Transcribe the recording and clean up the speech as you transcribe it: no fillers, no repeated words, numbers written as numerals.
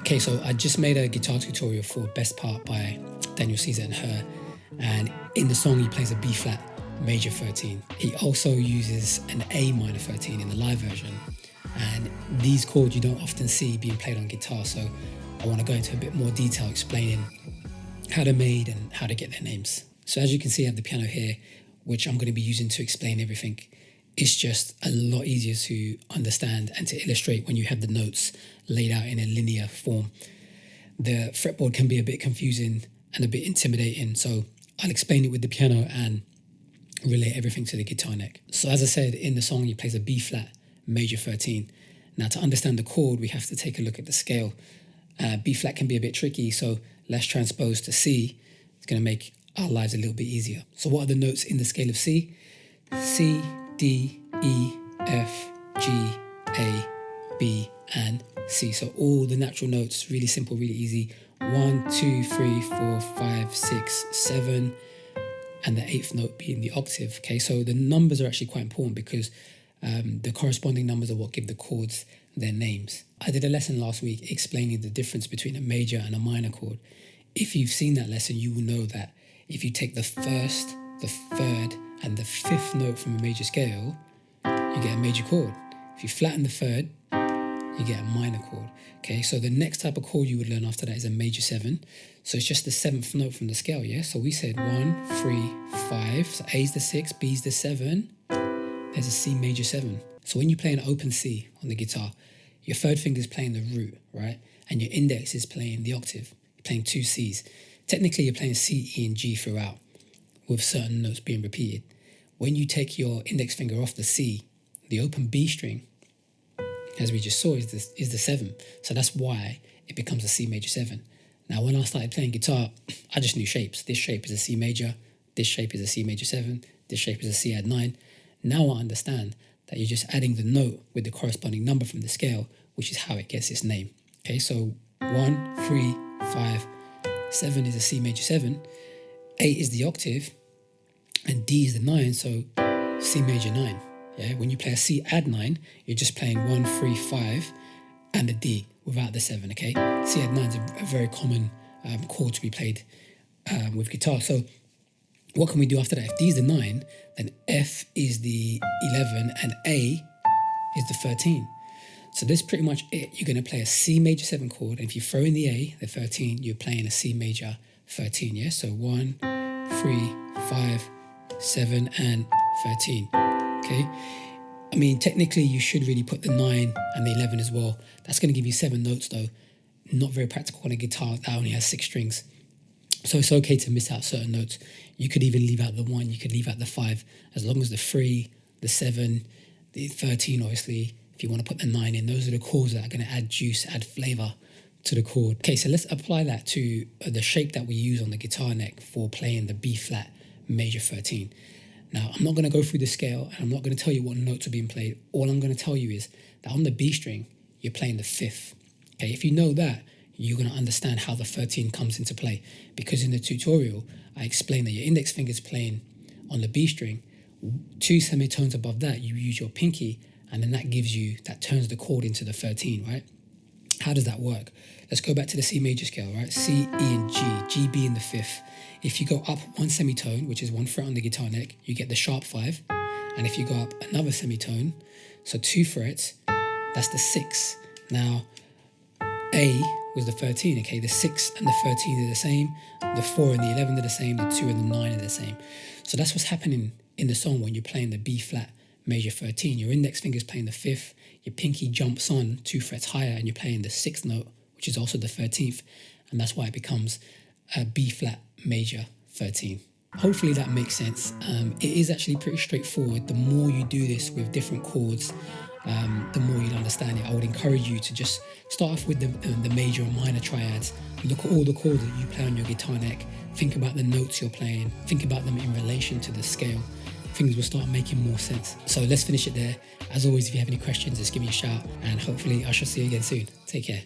Okay, so I just made a guitar tutorial for Best Part by Daniel Caesar and Her, and in the song he plays a B flat major 13. He also uses an A minor 13 in the live version, and these chords you don't often see being played on guitar, so I want to go into a bit more detail explaining how they're made and how to get their names. So as you can see, I have the piano here, which I'm going to be using to explain everything. It's just a lot easier to understand and to illustrate when you have the notes laid out in a linear form. The fretboard can be a bit confusing and a bit intimidating, so I'll explain it with the piano and relate everything to the guitar neck. So as I said, in the song he plays a B flat major 13. Now to understand the chord, we have to take a look at the scale. B flat can be a bit tricky, so let's transpose to C. It's going to make our lives a little bit easier. So what are the notes in the scale of C? C, D, E, F, G, A, B, and C. So all the natural notes, really simple, really easy. 1, 2, 3, 4, 5, 6, 7, and the 8th note being the octave. Okay, so the numbers are actually quite important because the corresponding numbers are what give the chords their names. I did a lesson last week explaining the difference between a major and a minor chord. If you've seen that lesson, you will know that if you take the first, the third, and the 5th note from a major scale, you get a major chord. If you flatten the third, you get a minor chord. Okay, so the next type of chord you would learn after that is a major 7. So it's just the 7th note from the scale, yeah? So we said 1, 3, 5. So A's the 6, B's the 7. There's a C major 7. So when you play an open C on the guitar, your third finger is playing the root, right? And your index is playing the octave. You're playing 2 C's. Technically, you're playing C, E, and G throughout, with certain notes being repeated. When you take your index finger off the C, the open B string, as we just saw, is the 7. So that's why it becomes a C major 7. Now, when I started playing guitar, I just knew shapes. This shape is a C major, this shape is a C major 7, this shape is a C add 9. Now I understand that you're just adding the note with the corresponding number from the scale, which is how it gets its name. Okay, so 1, 3, 5, 7 is a C major 7, 8 is the octave, and D is the 9, so C major 9. Yeah, when you play a C add 9, you're just playing 1, 3, 5, and a D without the 7, okay? C add 9 is a very common chord to be played with guitar. So what can we do after that? If D is the 9, then F is the 11, and A is the 13. So this is pretty much it. You're going to play a C major 7 chord, and if you throw in the A, the 13, you're playing a C major 13, yeah? So 1, 3, 5, 7, and 13, okay? I mean, technically, you should really put the 9 and the 11 as well. That's going to give you 7 notes, though. Not very practical on a guitar that only has 6 strings. So it's okay to miss out certain notes. You could even leave out the 1, you could leave out the 5, as long as the 3, the 7, the 13, obviously, if you want to put the 9 in, those are the chords that are going to add juice, add flavour to the chord. Okay, so let's apply that to the shape that we use on the guitar neck for playing the B flat major 13. Now, I'm not going to go through the scale, and I'm not going to tell you what notes are being played. All I'm going to tell you is that on the B string, you're playing the 5th. Okay, if you know that, you're going to understand how the 13 comes into play, because in the tutorial, I explained that your index finger is playing on the B string. 2 semitones above that, you use your pinky, and then that turns the chord into the 13, right? How does that work? Let's go back to the C major scale, right? C, E, and G, G being the 5th. If you go up 1 semitone, which is 1 fret on the guitar neck, you get the sharp 5. And if you go up another semitone, so 2 frets, that's the 6. Now, A was the 13, okay? The 6 and the 13 are the same. The 4 and the 11 are the same. The 2 and the 9 are the same. So that's what's happening in the song when you're playing the B flat major 13. Your index finger is playing the 5th. Your pinky jumps on 2 frets higher, and you're playing the 6th note, which is also the 13th. And that's why it becomes a B flat major 13. Hopefully that makes sense. It is actually pretty straightforward. The more you do this with different chords, the more you'll understand it. I would encourage you to just start off with the major and minor triads. Look at all the chords that you play on your guitar neck. Think about the notes you're playing. Think about them in relation to the scale. Things will start making more sense. So let's finish it there. As always, if you have any questions, just give me a shout, and hopefully I shall see you again soon. Take care.